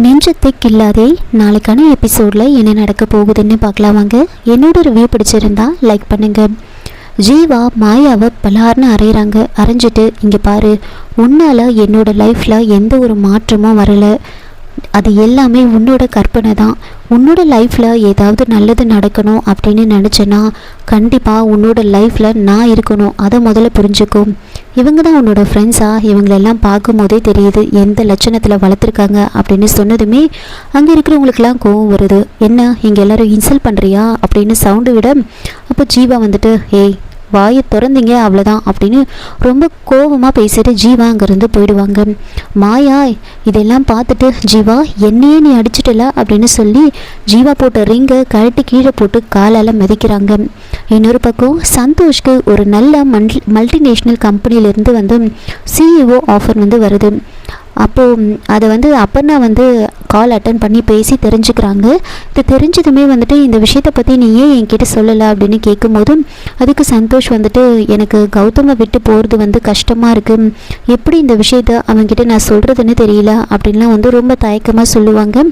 நெஞ்சத்தை கில்லாதே நாளைக்கான எபிசோடில் என்ன நடக்க போகுதுன்னு பார்க்கலாம் வாங்க. என்னோட ரிவ்யூ பிடிச்சிருந்தா லைக் பண்ணுங்க. ஜீவா மாயாவை பலார்னு அரைகிறாங்க. அரைஞ்சிட்டு இங்கே பாரு, உன்னால் என்னோட லைஃப்பில் எந்த ஒரு மாற்றமும் வரலை, அது எல்லாமே உன்னோட கற்பனை தான். உன்னோட லைஃப்பில் ஏதாவது நல்லது நடக்கணும் அப்படின்னு நினச்சேன்னா கண்டிப்பாக உன்னோட லைஃப்பில் நான் இருக்கணும், அதை முதல்ல புரிஞ்சுக்கும். இவங்க தான் உன்னோட ஃப்ரெண்ட்ஸா, இவங்களெல்லாம் பார்க்கும் போதே தெரியுது எந்த லட்சணத்தில் வளர்த்துருக்காங்க அப்படின்னு சொன்னதுமே அங்கே இருக்கிறவங்களுக்கெல்லாம் கோவம் வருது. என்ன இங்கே எல்லோரும் இன்சல்ட் பண்ணுறியா அப்படின்னு சவுண்டு விட, அப்போ ஜீவா வந்துட்டு ஏய் வாயை திறந்தீங்க அவ்வளோதான் அப்படின்னு ரொம்ப கோபமாக பேசிட்டு ஜீவா அங்கேருந்து போயிடுவாங்க. மாயா இதெல்லாம் பார்த்துட்டு ஜீவா என்னையே நீ அடிச்சிட்டல அப்படின்னு சொல்லி ஜீவா போட்ட ரிங்கை கழட்டி கீழே போட்டு காலால் மிதிக்கிறாங்க. இன்னொரு பக்கம் சந்தோஷ்க்கு ஒரு நல்ல மல்டிநேஷ்னல் கம்பெனிலேருந்து வந்து சிஇஓ ஆஃபர் வந்து வருது. அப்போது அதை வந்து அப்பர்ணா வந்து கால் அட்டன் பண்ணி பேசி தெரிஞ்சுக்கிறாங்க. இது தெரிஞ்சதுமே வந்துட்டு இந்த விஷயத்தை பற்றி நீ ஏன் என்கிட்ட சொல்லலை அப்படின்னு கேட்கும்போதும் அதுக்கு சந்தோஷ் வந்துட்டு எனக்கு கௌதமை விட்டு போகிறது வந்து கஷ்டமாக இருக்குது, எப்படி இந்த விஷயத்த அவங்ககிட்ட நான் சொல்கிறதுன்னு தெரியல அப்படின்லாம் வந்து ரொம்ப தயக்கமாக சொல்லுவாங்க.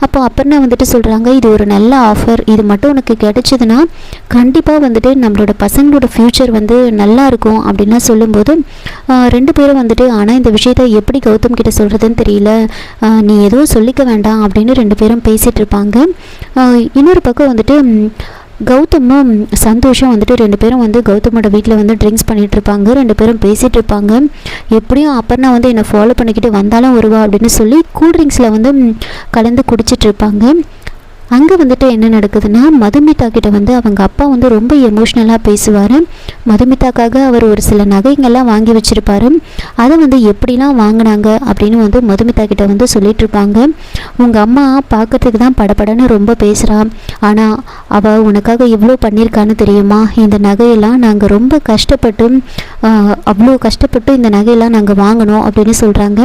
அப்போ அப்பர்ணா வந்துட்டு சொல்கிறாங்க, இது ஒரு நல்ல ஆஃபர், இது மட்டும் உனக்கு கிடைச்சதுன்னா கண்டிப்பாக வந்துட்டு நம்மளோட பசங்களோட ஃப்யூச்சர் வந்து நல்லா இருக்கும் அப்படின்லாம் சொல்லும்போது ரெண்டு பேரும் வந்துட்டு ஆனால் இந்த விஷயத்த எப்படி கௌதம் கிட்ட சொல்கிறதுன்னு தெரியல, நீ எதுவும் சொல்லிக்க வேண்டாம் அப்படின்னு ரெண்டு பேரும் பேசிகிட்டு இருப்பாங்க. இன்னொரு பக்கம் வந்துட்டு கௌதமும் சந்தோஷம் வந்துட்டு ரெண்டு பேரும் வந்து கௌதமோட வீட்டில் வந்து ட்ரிங்க்ஸ் பண்ணிகிட்டு இருப்பாங்க. ரெண்டு பேரும் பேசிகிட்டு இருப்பாங்க. எப்படியும் அப்பர்ணா வந்து என்னை ஃபாலோ பண்ணிக்கிட்டு வந்தாலும் வருவா அப்படின்னு சொல்லி கூல்ட்ரிங்க்ஸில் வந்து கலந்து குடிச்சிட்டு இருப்பாங்க. அங்கே வந்துட்டு என்ன நடக்குதுன்னா மதுமிதா கிட்ட வந்து அவங்க அப்பா வந்து ரொம்ப எமோஷ்னலாக பேசுவார். மதுமிதாக்காக அவர் ஒரு சில நகைங்கள்லாம் வாங்கி வச்சுருப்பார். அதை வந்து எப்படிலாம் வாங்கினாங்க அப்படின்னு வந்து மதுமிதா கிட்ட வந்து சொல்லிட்டு இருப்பாங்க. உங்கள் அம்மா பார்க்கறதுக்கு தான் படப்படன்னு ரொம்ப பேசுகிறா, ஆனால் அவள் உனக்காக இவ்வளோ பண்ணியிருக்கான்னு தெரியுமா, இந்த நகையெல்லாம் நாங்கள் ரொம்ப கஷ்டப்பட்டு அவ்வளோ கஷ்டப்பட்டு இந்த நகையெல்லாம் நாங்கள் வாங்கினோம் அப்படின்னு சொல்கிறாங்க.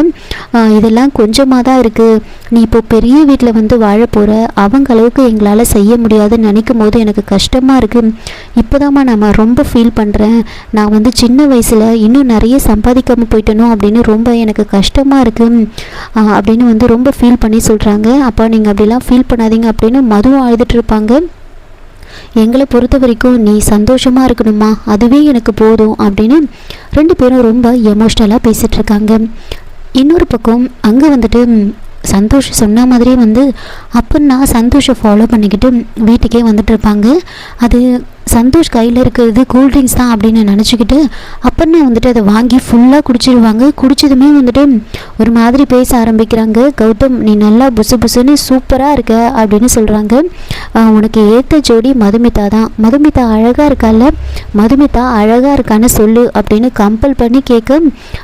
இதெல்லாம் கொஞ்சமாக தான் இருக்குது, நீ இப்போ பெரிய வீட்டில் வந்து வாழ போகிற, அவங்க அளவுக்கு எங்களால் செய்ய முடியாதுன்னு நினைக்கும் போது எனக்கு கஷ்டமாக இருக்குது. இப்போதாம்மா நான் ரொம்ப ஃபீல் பண்ணுறேன், நான் வந்து சின்ன வயசில் இன்னும் நிறைய சம்பாதிக்காமல் போயிட்டணும் அப்படின்னு ரொம்ப எனக்கு கஷ்டமாக இருக்குது அப்படின்னு வந்து ரொம்ப ஃபீல் பண்ணி சொல்கிறாங்க. அப்போ நீங்கள் அப்படிலாம் ஃபீல் பண்ணாதீங்க அப்படின்னு மதுவும் அழுதுட்டு இருப்பாங்க. எங்களை பொறுத்த வரைக்கும் நீ சந்தோஷமாக இருக்கணுமா, அதுவே எனக்கு போதும் அப்படின்னு ரெண்டு பேரும் ரொம்ப எமோஷ்னலாக பேசிகிட்டு இருக்காங்க. இன்னொரு பக்கம் அங்கே வந்துட்டு சந்தோஷ் சொன்ன மாதிரியே வந்து அப்பன்னா சந்தோஷை ஃபாலோ பண்ணிக்கிட்டு வீட்டுக்கே வந்துட்டு இருப்பாங்க. அது சந்தோஷ் கையில் இருக்கிறது கூல்ட்ரிங்க்ஸ் தான் அப்படின்னு நினச்சிக்கிட்டு அப்பன்னா வந்துட்டு அதை வாங்கி ஃபுல்லாக குடிச்சிடுவாங்க. குடிச்சதுமே வந்துட்டு ஒரு மாதிரி பேச ஆரம்பிக்கிறாங்க. கௌதம் நீ நல்லா புசு புசுன்னு சூப்பராக இருக்க அப்படின்னு சொல்கிறாங்க. உனக்கு ஏற்ற ஜோடி மதுமிதா தான், மதுமிதா அழகாக இருக்கால, மதுமிதா அழகாக இருக்கான்னு சொல்லு அப்படின்னு கம்பல் பண்ணி கேட்க,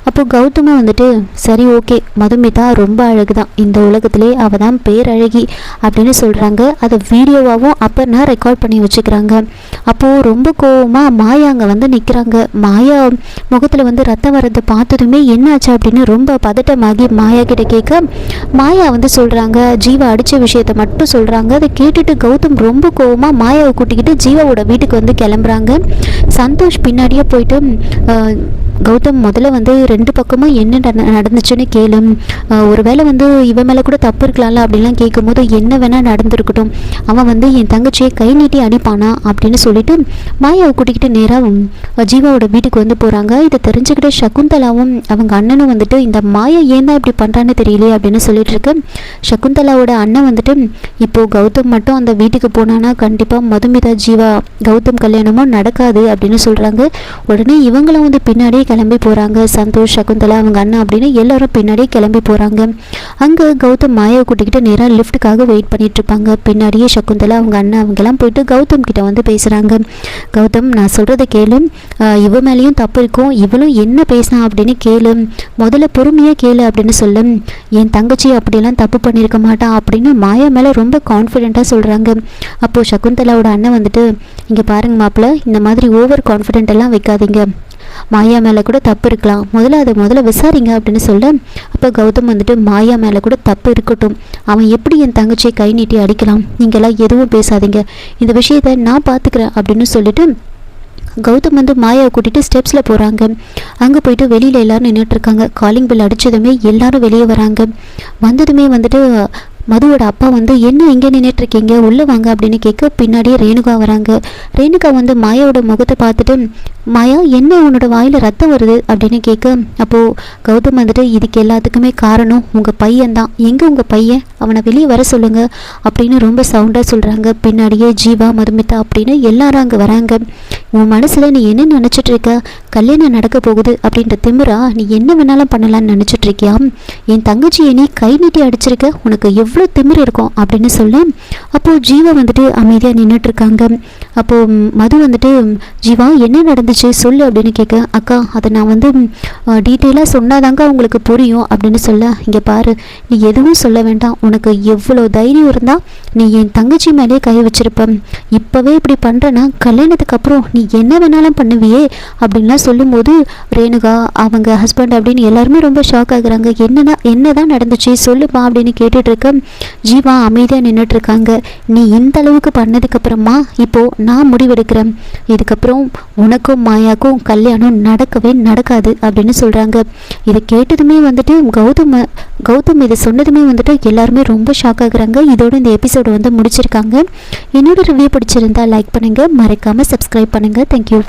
அப்போ கௌதமும் வந்துட்டு சரி ஓகே மதுமிதா ரொம்ப அழகு தான், இந்த உலகத்திலே அவள் தான் பேரழகி அப்படின்னு சொல்கிறாங்க. அதை வீடியோவாகவும் அப்பன்னா ரெக்கார்ட் பண்ணி வச்சுக்கிறாங்க. அப்போது ரொம்ப கோவமாக மாயா அங்கே வந்து நிற்கிறாங்க. மாயா முகத்தில் வந்து ரத்தம் வரதை பார்த்ததுமே என்னாச்சு அப்படின்னு ரொம்ப பதட்டமாகி மாயா கிட்ட கேட்க, மாயா வந்து சொல்கிறாங்க ஜீவா அடித்த விஷயத்தை மட்டும் சொல்கிறாங்க. அதை கேட்டுட்டு கௌதம் ரொம்ப கோவமாக மாயாவை கூட்டிக்கிட்டு ஜீவாவோட வீட்டுக்கு வந்து கிளம்புறாங்க. சந்தோஷ் பின்னாடியே போயிட்டு கௌதம் முதல்ல வந்து ரெண்டு பக்கமும் என்ன நடந்துச்சுன்னு கேளு, ஒருவேளை வந்து இவன் மேலே கூட தப்பு இருக்கலாம்ல அப்படின்லாம் கேட்கும்போது என்ன வேணால் நடந்துருக்கட்டும், அவன் வந்து என் தங்கச்சியை கை நீட்டி அடிப்பானா அப்படின்னு சொல்லிட்டு மாயாவை கூட்டிக்கிட்டு நேராக ஜீவாவோட வீட்டுக்கு வந்து போகிறாங்க. இதை தெரிஞ்சுக்கிட்டு சகுந்தலாவும் அவங்க அண்ணனும் வந்துட்டு இந்த மாயா ஏன் தான் இப்படி பண்ணுறான்னு தெரியலையே அப்படின்னு சொல்லிட்டு இருக்கு. சகுந்தலாவோட அண்ணன் வந்துட்டு இப்போது கௌதம் மட்டும் அந்த வீட்டுக்கு போனான்னா கண்டிப்பாக மதுமிதா ஜீவா கௌதம் கல்யாணமும் நடக்காது அப்படின்னு சொல்கிறாங்க. உடனே இவங்களும் வந்து பின்னாடியே கிளம்பி போகிறாங்க. சந்தோஷ் சகுந்தலா அவங்க அண்ணன் அப்படின்னு எல்லாரும் பின்னாடியே கிளம்பி போகிறாங்க. அங்கே கௌதம் மாயாவை கூட்டிக்கிட்டு நேராக லிஃப்ட்டுக்காக வெயிட் பண்ணிட்டு இருப்பாங்க. பின்னாடியே சகுந்தலா அவங்க அண்ணன் அவங்கெல்லாம் போயிட்டு கௌதம் கிட்ட வந்து பேசுகிறாங்க. கௌதம் நான் சொல்கிறத கேளு, இவ மேலேயும் தப்பு இருக்கும், இவளும் என்ன பேசினா அப்படின்னு கேளு, முதல்ல பொறுமையாக கேளு அப்படின்னு சொல்லு, என் தங்கச்சி அப்படியெல்லாம் தப்பு பண்ணியிருக்க மாட்டான் அப்படின்னு மாயா மேலே ரொம்ப கான்ஃபிடென்ட்டாக சொல்கிறாங்க. அப்போது சகுந்தலாவோட அண்ணன் வந்துட்டு இங்கே பாருங்க மாப்பிள்ள, இந்த மாதிரி ஓவர் கான்ஃபிடென்ட் எல்லாம் வைக்காதீங்க, மாயா மேலே கூட தப்பு இருக்கலாம், முதல்ல விசாரிங்க அப்படின்னு சொல்ல, அப்போ கௌதம் வந்துட்டு மாயா மேலே கூட தப்பு இருக்கட்டும், அவன் எப்படி என் தங்கச்சியை கை நீட்டி அடிக்கலாம், நீங்களாம் எதுவும் பேசாதீங்க, இந்த விஷயத்தை நான் பார்த்துக்கிறேன் அப்படின்னு சொல்லிட்டு கௌதம் வந்து மாயாவை கூட்டிகிட்டு ஸ்டெப்ஸில் போகிறாங்க. அங்கே போயிட்டு வெளியில் எல்லோரும் நின்றுட்டுருக்காங்க. காலிங் பெல் அடித்ததுமே எல்லாரும் வெளியே வராங்க. வந்ததுமே வந்துட்டு மதுவோட அப்பா வந்து என்ன இங்கே நின்றுட்டுருக்கீங்க, உள்ளே வாங்க அப்படின்னு கேட்க பின்னாடியே ரேணுகா வராங்க. ரேணுகா வந்து மாயாவோட முகத்தை பார்த்துட்டு, மாயா என்ன உன்னோட வாயில் ரத்தம் வருது அப்படின்னு கேட்க, அப்போது கௌதம் வந்துட்டு இதுக்கு எல்லாத்துக்குமே காரணம் உங்கள் பையன்தான், எங்கே உங்கள் பையன், அவனை வெளியே வர சொல்லுங்கள் அப்படின்னு ரொம்ப சவுண்டாக சொல்கிறாங்க. பின்னாடியே ஜீவா மதுமிதா அப்படின்னு எல்லாரும் அங்கே வராங்க. உன் மனசில் நீ என்ன நினச்சிட்ருக்க, கல்யாணம் நடக்க போகுது அப்படின்ற திமிரா நீ என்ன வேணாலும் பண்ணலான்னு நினச்சிட்ருக்கியா, என் தங்கச்சியை நீ கை நீட்டி அடிச்சிருக்க, உனக்கு எவ்வளோ திமிர் இருக்கும் அப்படின்னு சொல்ல, அப்போது ஜீவா வந்துட்டு அமைதியாக நின்றுட்டுருக்காங்க. அப்போது மது வந்துட்டு ஜீவா என்ன நடந்துச்சு சொல்லு அப்படின்னு கேட்க, அக்கா அதை நான் வந்து டீட்டெயிலாக சொன்னாதாங்க உங்களுக்கு புரியும் அப்படின்னு சொல்ல, இங்கே பாரு நீ எதுவும் சொல்ல வேண்டாம், உனக்கு எவ்வளோ தைரியம் இருந்தால் நீ என் தங்கச்சி மேலே கை வச்சிருப்ப, இப்போவே இப்படி பண்ணுறேன்னா கல்யாணத்துக்கு அப்புறம் நீ என்ன வேணாலும் பண்ணுவியே அப்படின்லாம் சொல்லும்போது ரேணுகா அவங்க ஹஸ்பண்ட் அப்படின்னு எல்லாருமே ரொம்ப ஷாக் ஆகுறாங்க. என்னதான் நடந்துச்சு சொல்லுப்பா அப்படின்னு கேட்டுட்ருக்க ஜீவா அமைதியாக நின்றுட்டுருக்காங்க. நீ இந்த அளவுக்கு பண்ணதுக்கப்புறமா இப்போது நான் முடிவெடுக்கிறேன், இதுக்கப்புறம் உனக்கும் மாயாக்கும் கல்யாணம் நடக்கவே நடக்காது அப்படின்னு சொல்கிறாங்க. இதை கேட்டதுமே வந்துட்டு கௌதம் இதை சொன்னதுமே வந்துட்டு எல்லாருமே ரொம்ப ஷாக் ஆகுறாங்க. இதோட இந்த எபிசோடு வந்து முடிச்சிருக்காங்க. என்னோட ரிவ்யூ பிடிச்சிருந்தா லைக் பண்ணுங்கள், மறக்காமல் சப்ஸ்கிரைப் பண்ணுங்கள். தேங்க்யூ.